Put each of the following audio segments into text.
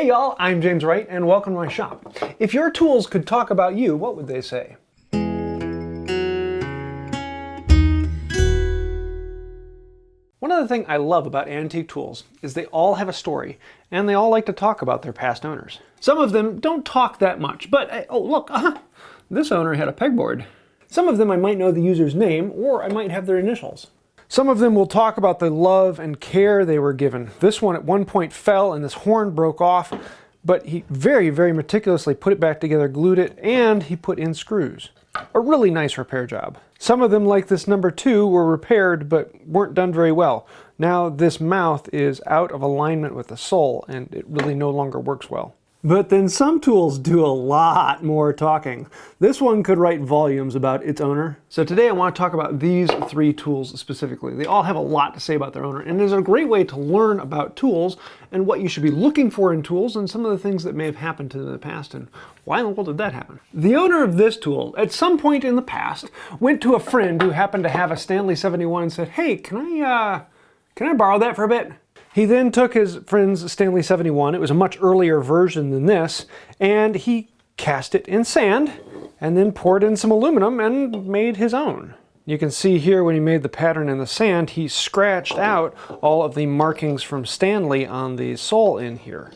Hey y'all, I'm James Wright and welcome to my shop. If your tools could talk about you, what would they say? One other thing I love about antique tools is they all have a story and they all like to talk about their past owners. Some of them don't talk that much, but oh look, this owner had a pegboard. Some of them I might know the user's name or I might have their initials. Some of them will talk about the love and care they were given. This one at one point fell and this horn broke off, but he very, very meticulously put it back together, glued it, and he put in screws. A really nice repair job. Some of them, like this number 2, were repaired but weren't done very well. Now this mouth is out of alignment with the sole and it really no longer works well. But then some tools do a lot more talking. This one could write volumes about its owner. So today I want to talk about these 3 tools specifically. They all have a lot to say about their owner, and it is a great way to learn about tools and what you should be looking for in tools and some of the things that may have happened to them in the past and why in the world did that happen. The owner of this tool, at some point in the past, went to a friend who happened to have a Stanley 71 and said, "Hey, can I borrow that for a bit?" He then took his friend's Stanley 71, it was a much earlier version than this, and he cast it in sand and then poured in some aluminum and made his own. You can see here when he made the pattern in the sand, he scratched out all of the markings from Stanley on the sole in here.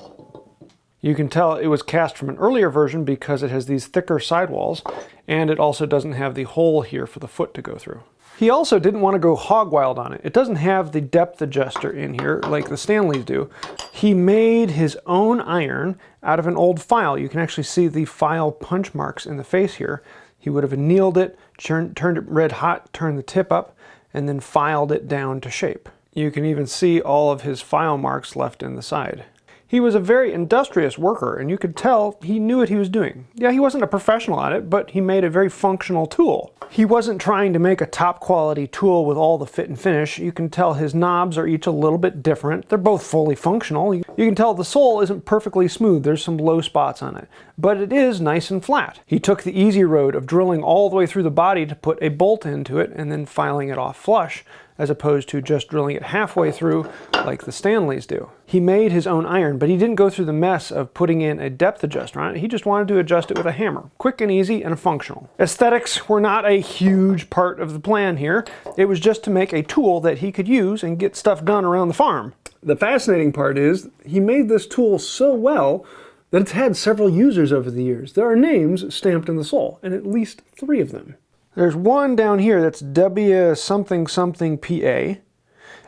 You can tell it was cast from an earlier version because it has these thicker sidewalls, and it also doesn't have the hole here for the foot to go through. He also didn't want to go hog wild on it. It doesn't have the depth adjuster in here like the Stanleys do. He made his own iron out of an old file. You can actually see the file punch marks in the face here. He would have annealed it, turned it red hot, turned the tip up, and then filed it down to shape. You can even see all of his file marks left in the side. He was a very industrious worker, and you could tell he knew what he was doing. Yeah, he wasn't a professional at it, but he made a very functional tool. He wasn't trying to make a top quality tool with all the fit and finish. You can tell his knobs are each a little bit different. They're both fully functional. You can tell the sole isn't perfectly smooth. There's some low spots on it, but it is nice and flat. He took the easy road of drilling all the way through the body to put a bolt into it and then filing it off flush, as opposed to just drilling it halfway through like the Stanleys do. He made his own iron, but he didn't go through the mess of putting in a depth adjuster on it. He just wanted to adjust it with a hammer. Quick and easy and functional. Aesthetics were not a huge part of the plan here. It was just to make a tool that he could use and get stuff done around the farm. The fascinating part is he made this tool so well that it's had several users over the years. There are names stamped in the sole, and at least 3 of them. There's one down here that's W something something PA.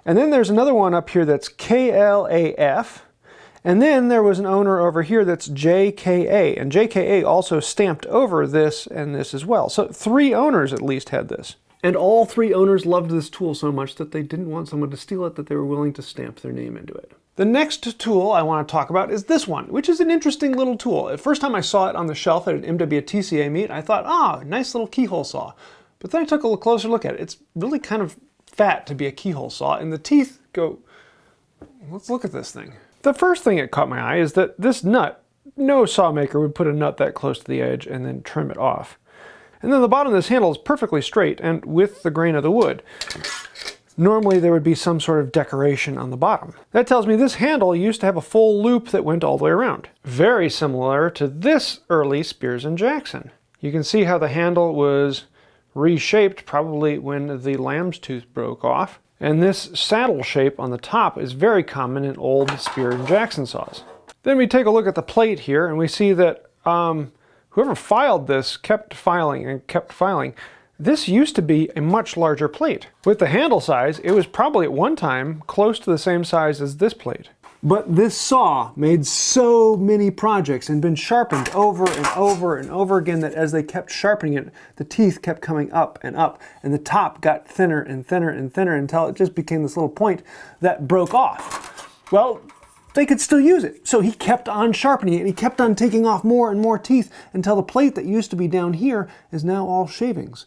And then there's another one up here that's KLAF. And then there was an owner over here that's JKA. And JKA also stamped over this and this as well. So 3 owners at least had this. And all 3 owners loved this tool so much that they didn't want someone to steal it, that they were willing to stamp their name into it. The next tool I want to talk about is this one, which is an interesting little tool. The first time I saw it on the shelf at an MWTCA meet, I thought, nice little keyhole saw. But then I took a closer look at it. It's really kind of fat to be a keyhole saw, and the teeth go... Let's look at this thing. The first thing that caught my eye is that this nut, no sawmaker would put a nut that close to the edge and then trim it off. And then the bottom of this handle is perfectly straight and with the grain of the wood. Normally there would be some sort of decoration on the bottom. That tells me this handle used to have a full loop that went all the way around. Very similar to this early Spears & Jackson. You can see how the handle was reshaped probably when the lamb's tooth broke off. And this saddle shape on the top is very common in old Spears & Jackson saws. Then we take a look at the plate here and we see that whoever filed this kept filing and kept filing. This used to be a much larger plate. With the handle size, it was probably at one time close to the same size as this plate. But this saw made so many projects and been sharpened over and over and over again that as they kept sharpening it, the teeth kept coming up, and the top got thinner and thinner and thinner until it just became this little point that broke off. Well, they could still use it. So he kept on sharpening it and he kept on taking off more and more teeth until the plate that used to be down here is now all shavings.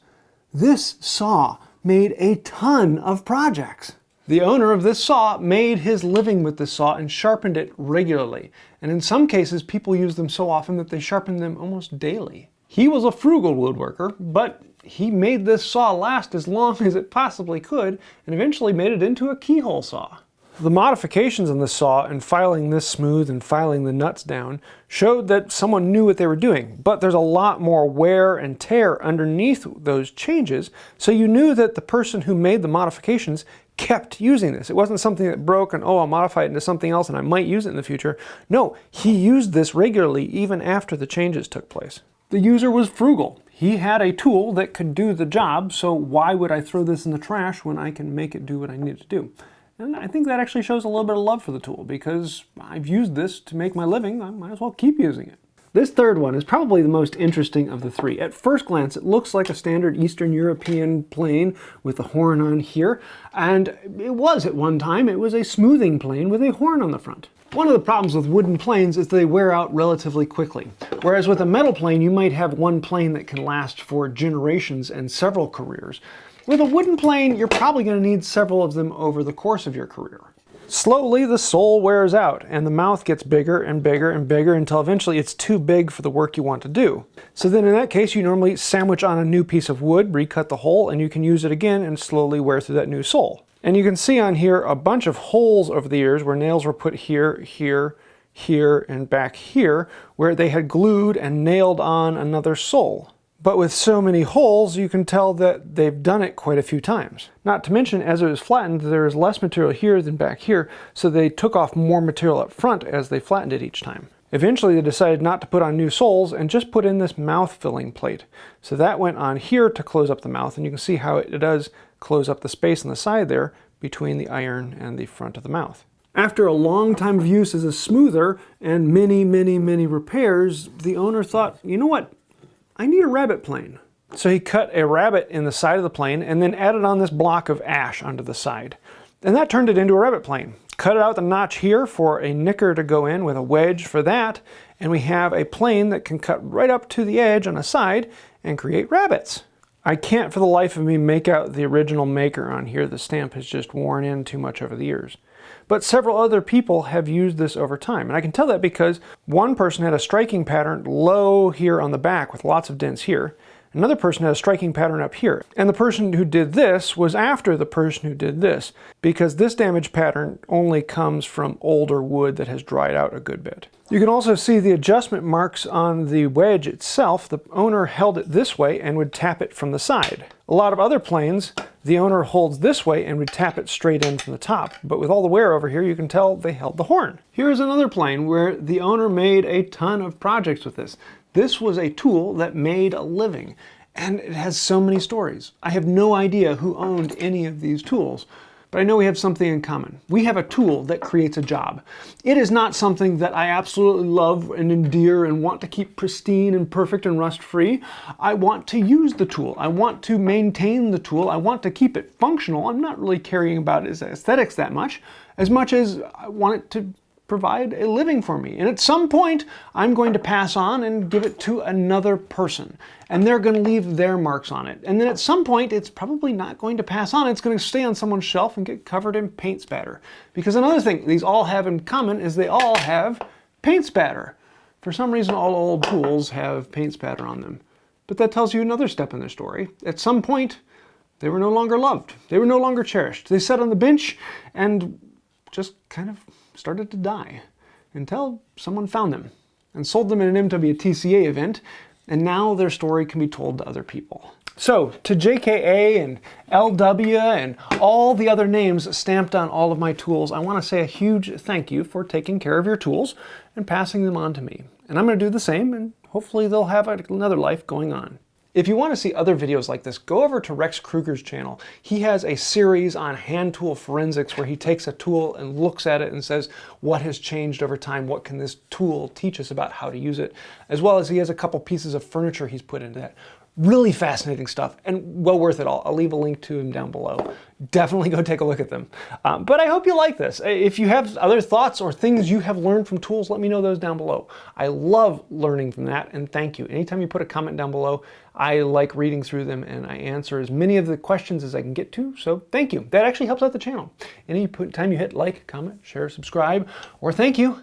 This saw made a ton of projects. The owner of this saw made his living with this saw and sharpened it regularly. And in some cases, people use them so often that they sharpen them almost daily. He was a frugal woodworker, but he made this saw last as long as it possibly could and eventually made it into a keyhole saw. The modifications on the saw and filing this smooth and filing the nuts down showed that someone knew what they were doing, but there's a lot more wear and tear underneath those changes, so you knew that the person who made the modifications kept using this. It wasn't something that broke and, oh, I'll modify it into something else and I might use it in the future. No, he used this regularly even after the changes took place. The user was frugal. He had a tool that could do the job, so why would I throw this in the trash when I can make it do what I need it to do? And I think that actually shows a little bit of love for the tool, because I've used this to make my living, I might as well keep using it. This third one is probably the most interesting of the three. At first glance, it looks like a standard Eastern European plane with a horn on here, and it was at one time. It was a smoothing plane with a horn on the front. One of the problems with wooden planes is they wear out relatively quickly. Whereas with a metal plane, you might have one plane that can last for generations and several careers. With a wooden plane, you're probably going to need several of them over the course of your career. Slowly, the sole wears out, and the mouth gets bigger and bigger and bigger until eventually it's too big for the work you want to do. So then in that case, you normally sandwich on a new piece of wood, recut the hole, and you can use it again and slowly wear through that new sole. And you can see on here a bunch of holes over the years where nails were put here, here, here, and back here, where they had glued and nailed on another sole. But with so many holes, you can tell that they've done it quite a few times. Not to mention, as it was flattened, there is less material here than back here, so they took off more material up front as they flattened it each time. Eventually, they decided not to put on new soles and just put in this mouth filling plate. So that went on here to close up the mouth, and you can see how it does close up the space on the side there between the iron and the front of the mouth. After a long time of use as a smoother and many, many, many repairs, the owner thought, you know what? I need a rabbet plane. So he cut a rabbet in the side of the plane and then added on this block of ash onto the side. And that turned it into a rabbet plane. Cut out the notch here for a nicker to go in with a wedge for that, and we have a plane that can cut right up to the edge on a side and create rabbets. I can't for the life of me make out the original maker on here. The stamp has just worn in too much over the years. But several other people have used this over time. And I can tell that because one person had a striking pattern low here on the back with lots of dents here. Another person had a striking pattern up here. And the person who did this was after the person who did this, because this damage pattern only comes from older wood that has dried out a good bit. You can also see the adjustment marks on the wedge itself. The owner held it this way and would tap it from the side. A lot of other planes, the owner holds this way and would tap it straight in from the top. But with all the wear over here, you can tell they held the horn. Here's another plane where the owner made a ton of projects with this. This was a tool that made a living, and it has so many stories. I have no idea who owned any of these tools, but I know we have something in common. We have a tool that creates a job. It is not something that I absolutely love and endear and want to keep pristine and perfect and rust-free. I want to use the tool. I want to maintain the tool. I want to keep it functional. I'm not really caring about its aesthetics that much as I want it to provide a living for me. And at some point, I'm going to pass on and give it to another person. And they're going to leave their marks on it. And then at some point, it's probably not going to pass on. It's going to stay on someone's shelf and get covered in paint spatter. Because another thing these all have in common is they all have paint spatter. For some reason, all old tools have paint spatter on them. But that tells you another step in their story. At some point, they were no longer loved. They were no longer cherished. They sat on the bench and just kind of started to die until someone found them and sold them in an MWTCA event, and now their story can be told to other people. So, to JKA and LW and all the other names stamped on all of my tools, I want to say a huge thank you for taking care of your tools and passing them on to me. And I'm going to do the same, and hopefully they'll have another life going on. If you want to see other videos like this, go over to Rex Kruger's channel. He has a series on hand tool forensics where he takes a tool and looks at it and says, what has changed over time? What can this tool teach us about how to use it? As well as he has a couple pieces of furniture he's put into that. Really fascinating stuff and well worth it all. I'll leave a link to him down below. Definitely go take a look at them. But I hope you like this. If you have other thoughts or things you have learned from tools, let me know those down below. I love learning from that, and thank you. Anytime you put a comment down below, I like reading through them and I answer as many of the questions as I can get to, so thank you. That actually helps out the channel. Any time you hit like, comment, share, subscribe, or thank you,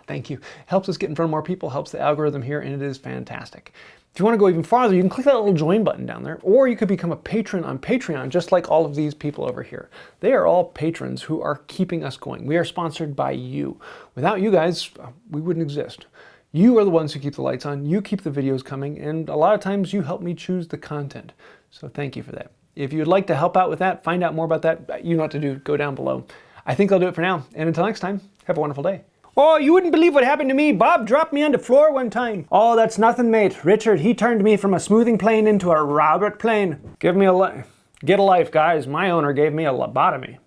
Thank you. Helps us get in front of more people, helps the algorithm here, and it is fantastic. If you want to go even farther, you can click that little join button down there, or you could become a patron on Patreon, just like all of these people over here. They are all patrons who are keeping us going. We are sponsored by you. Without you guys, we wouldn't exist. You are the ones who keep the lights on, you keep the videos coming, and a lot of times you help me choose the content. So thank you for that. If you'd like to help out with that, find out more about that, you know what to do, go down below. I think I'll do it for now, and until next time, have a wonderful day. Oh, you wouldn't believe what happened to me. Bob dropped me on the floor one time. Oh, that's nothing, mate. Richard, he turned me from a smoothing plane into a Robert plane. Get a life, guys. My owner gave me a lobotomy.